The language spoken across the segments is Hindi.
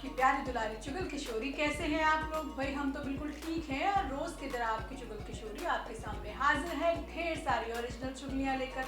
आपकी प्यारी दुलारी चुगल किशोरी। कैसे हैं आप लोग? भाई हम तो बिल्कुल ठीक हैं और रोज की तरह आपकी चुगल किशोरी आपके सामने हाजिर है ढेर सारी ओरिजिनल चुगलियां लेकर।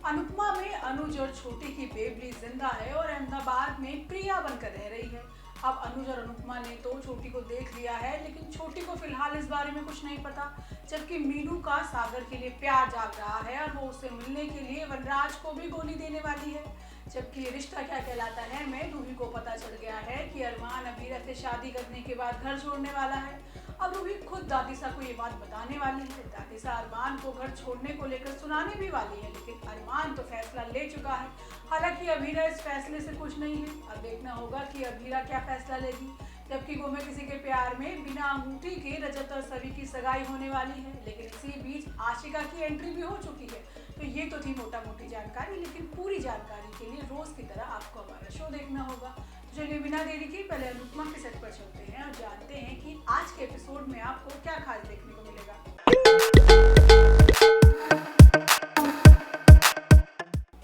अनुपमा में अनुज और छोटी की बेबली जिंदा है और अहमदाबाद में प्रिया बनकर रह रही है। अब अनुज और अनुपमा ने तो छोटी को देख लिया है, लेकिन छोटी को फिलहाल इस बारे में कुछ नहीं पता। जबकि मीनू का सागर के लिए प्यार जाग रहा है और वो उससे मिलने के लिए वनराज को भी गोली देने वाली है। जबकि ये रिश्ता क्या कहलाता है में रूही को पता चल गया है कि अरमान अबीरा से शादी करने के बाद घर छोड़ने वाला है। अब रूही खुद दादिसा को ये बात बताने वाली है। दादिसा अरमान को घर छोड़ने को लेकर सुनाने भी वाली है, लेकिन अरमान तो फैसला ले चुका है। हालांकि अबीरा इस फैसले से खुश नहीं है। अब देखना होगा कि अबीरा क्या फैसला लेगी। जबकि वो में किसी के प्यार में बिना अंगूठी के रजत और सभी की सगाई होने वाली है, लेकिन इसी बीच आशिका की एंट्री भी हो चुकी है। तो ये तो थी मोटा मोटी जानकारी, लेकिन पूरी जानकारी के लिए रोज की तरह आपको हमारा शो देखना होगा। तो चलिए बिना देरी के पहले अनुपमा के सेट पर चलते हैं और जानते हैं कि आज के एपिसोड में आपको क्या खास देखने को मिलेगा।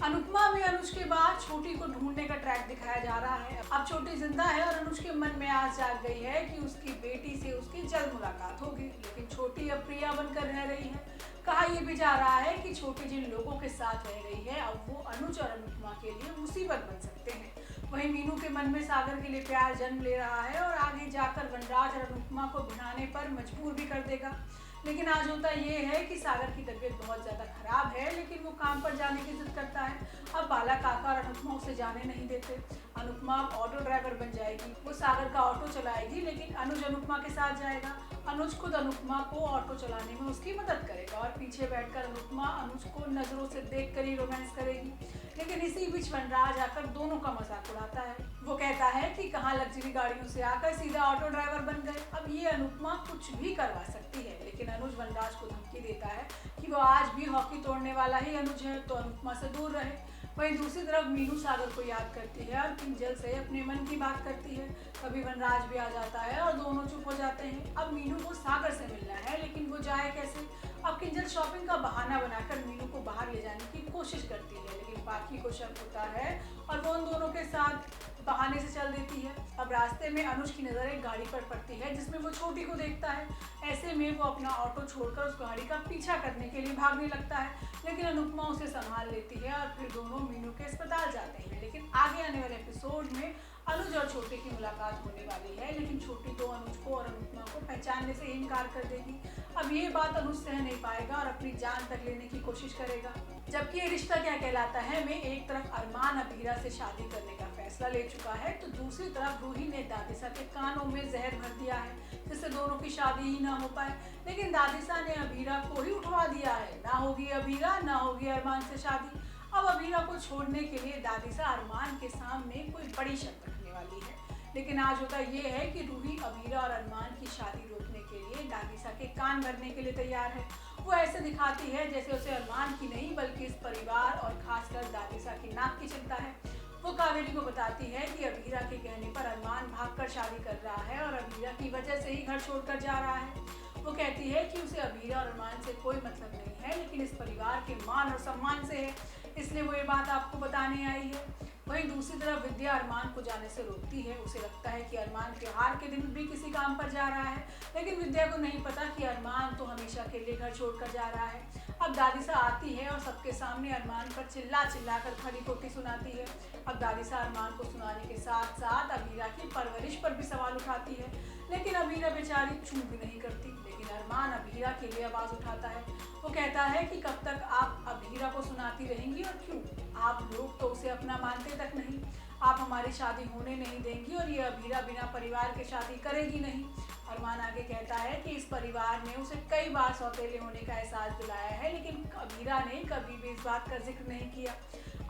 अनुपमा में अनुज के बाद छोटी को ढूंढने का ट्रैक दिखाया जा रहा है। अब छोटी जिंदा है और अनुज के मन में आस जाग गई है कि उसकी बेटी से उसकी जल्द मुलाकात होगी, लेकिन छोटी अब प्रिया बनकर रह रही है। कहा यह भी जा रहा है कि छोटी जिन लोगों के साथ रह रही है अब वो अनुज और अनुपमा के लिए मुसीबत बन सकते हैं। वहीं मीनू के मन में सागर के लिए प्यार जन्म ले रहा है और आगे जाकर वनराज और अनुपमा को भिड़ाने पर मजबूर भी कर देगा। लेकिन आज होता ये है कि सागर की तबीयत बहुत ज़्यादा खराब है, लेकिन वो काम पर जाने की जिद करता है। अब बाला काका और अनुपमा उसे जाने नहीं देते। अनुपमा ऑटो ड्राइवर बन जाएगी, वो सागर का ऑटो चलाएगी, लेकिन अनुज अनुपमा के साथ जाएगा। अनुज खुद अनुपमा को ऑटो चलाने में उसकी मदद करेगा और पीछे बैठकर अनुपमा अनुज को नज़रों से देखकर ही रोमांस करेगी। लेकिन इसी बीच वनराज आकर दोनों का मजाक उड़ाता है। वो कहता है कि कहाँ लग्जरी गाड़ियों से आकर सीधा ऑटो ड्राइवर बन गए। अब ये अनुपमा कुछ भी करवा सकती है, लेकिन अनुज वनराज को धमकी देता है कि वो आज भी हॉकी तोड़ने वाला ही अनुज है, तो अनुपमा से दूर रहे। वहीं दूसरी तरफ मीनू सागर को याद करती है और किंजल से अपने मन की बात करती है। कभी वनराज भी आ जाता है और दोनों चुप हो जाते हैं। अब मीनू को सागर से मिलना है, लेकिन वो जाए कैसे? अब किंजल शॉपिंग का बहाना बनाकर मीनू को बाहर ले जाने की कोशिश करती है, लेकिन बाकी को शक होता है और वो उन दोनों के साथ बहाने से चल देती है। अब रास्ते में अनुज की नज़र एक गाड़ी पर पड़ती है जिसमें वो छोटी को देखता है। ऐसे में वो अपना ऑटो छोड़कर उस गाड़ी का पीछा करने के लिए भागने लगता है, लेकिन अनुपमा उसे संभाल लेती है और फिर दोनों मीनू के अस्पताल जाते हैं। लेकिन आगे आने वाले एपिसोड में अनुज और छोटी की मुलाकात होने वाली है, लेकिन छोटी तो अनुज को और अनुपमा को पहचानने से इनकार कर देगी। अब ये बात अनुज सह नहीं पाएगा और अपनी जान तक लेने की कोशिश करेगा। जबकि ये रिश्ता क्या कहलाता है में एक तरफ अरमान अबीरा से शादी करने का फैसला ले चुका है, तो दूसरी तरफ रूही ने दादिसा के कानों में जहर भर दिया है जिससे दोनों की शादी ही ना हो पाए। लेकिन दादिसा ने अबीरा को ही उठवा दिया है, ना होगी अबीरा ना होगी अरमान से शादी। अब अबीरा को छोड़ने के लिए दादिसा अरमान के सामने कोई बड़ी शर्त रखने वाली है। लेकिन आज होता ये है कि रूही अबीरा और अरमान की शादी रोकने के लिए दादिसा के कान भरने के लिए तैयार है। वो ऐसे दिखाती है जैसे उसे अरमान की नहीं बल्कि इस परिवार और खासकर दादिसा की नाक की चिंता है। वो कावेरी को बताती है कि अबीरा के कहने पर अरमान भागकर शादी कर रहा है और अबीरा की वजह से ही घर छोड़कर जा रहा है। वो कहती है कि उसे अबीरा और अरमान से कोई मतलब नहीं है, लेकिन इस परिवार के मान और सम्मान से है, इसलिए वो ये बात आपको बताने आई है। वहीं दूसरी तरफ विद्या अरमान को जाने से रोकती है। उसे लगता है कि अरमान त्योहार के दिन भी किसी काम पर जा रहा है, लेकिन विद्या को नहीं पता कि अरमान तो हमेशा के लिए घर छोड़कर जा रहा है। अब दादिसा आती है और सबके सामने अरमान पर चिल्ला चिल्ला कर खरी खोटी सुनाती है। अब दादिसा अरमान को सुनाने के साथ साथ अबीरा की परवरिश पर भी सवाल उठाती है, लेकिन अबीरा बेचारी चूं भी नहीं करती। लेकिन अरमान अबीरा के लिए आवाज़ उठाता है। वो कहता है कि कब तक आप अबीरा को सुनाती रहेंगी और क्यों? आप लोग तो उसे अपना मानते तक नहीं। आप हमारी शादी होने नहीं देंगी और ये अबीरा बिना परिवार के शादी करेगी नहीं। अरमान आगे कहता है कि इस परिवार ने उसे कई बार सौतेले होने का एहसास दिलाया है, लेकिन अबीरा ने कभी भी इस बात का जिक्र नहीं किया।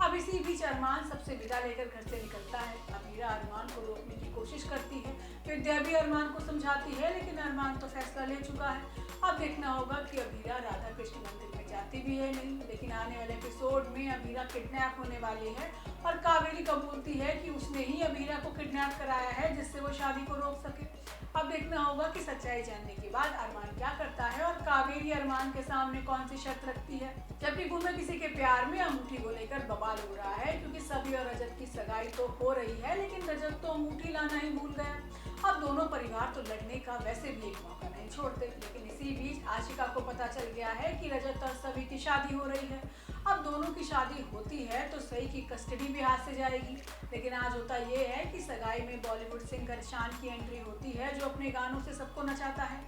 अब इसी बीच अरमान सबसे विदा लेकर घर से निकलता है। अबीरा अरमान को रोकने की कोशिश करती है। विद्या भी अरमान को समझाती है, लेकिन अरमान तो फैसला ले चुका है। अब देखना होगा कि अबीरा राधा कृष्ण मंदिर में जाती भी है नहीं। लेकिन आने वाले एपिसोड में अबीरा किडनैप होने वाली है और कावेरी कबूलती है कि उसने ही अबीरा को किडनैप कराया है जिससे वो शादी को रोक सके। अब देखना होगा कि सच्चाई जानने के बाद अरमान क्या करता है और कावेरी अरमान के सामने कौन सी शर्त रखती है। जबकि गुमे किसी के प्यार में अंगूठी को लेकर बवाल हो रहा है, क्योंकि सभी और रजत की सगाई तो हो रही है, लेकिन रजत तो अंगूठी लाना ही भूल गया। अब दोनों परिवार तो लड़ने का वैसे भी एक मौका नहीं छोड़ते, लेकिन इसी बीच आशिका को पता चल गया है कि रजत और सभी की शादी हो रही है। अब दोनों की शादी होती है तो सही की कस्टडी भी हाथ से जाएगी, लेकिन आज होता ये है कि सगाई में बॉलीवुड सिंगर शान की एंट्री होती है, जो अपने गानों से सबको नचाता है।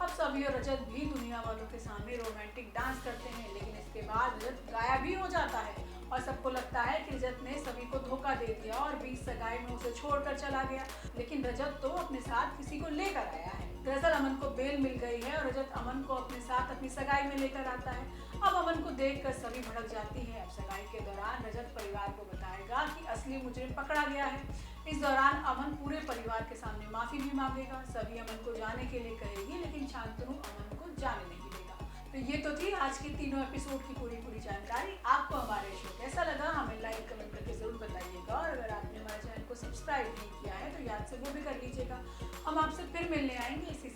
अब सभी और रजत भी दुनिया वालों के सामने रोमांटिक डांस करते हैं, लेकिन इसके बाद रजत गायब भी हो जाता है और सबको लगता है कि रजत ने सभी को धोखा दे दिया और बीच सगाई में उसे छोड़कर चला गया। लेकिन रजत तो अपने साथ किसी को लेकर आया है। दरअसल अमन को बेल मिल गई है और रजत अमन को अपने साथ अपनी सगाई में लेकर आता है। अब अमन को देखकर सभी भड़क जाती है। अब सगाई के दौरान रजत परिवार को बताएगा कि असली मुजरिम पकड़ा गया है। इस दौरान अमन पूरे परिवार के सामने माफी भी मांगेगा। सभी अमन को जाने के लिए कहेगी, लेकिन शांतनु अमन को जाने नहीं देगा। तो ये तो थी आज के तीनों एपिसोड की पूरी जानकारी। आपको हमारे शो कैसा लगा हमें लाइक कमेंट करके जरूर बताइएगा, और अगर आपने हमारे चैनल को सब्सक्राइब नहीं किया है तो याद से वो भी कर लीजिएगा। हम आपसे फिर मिलने आएंगे इसी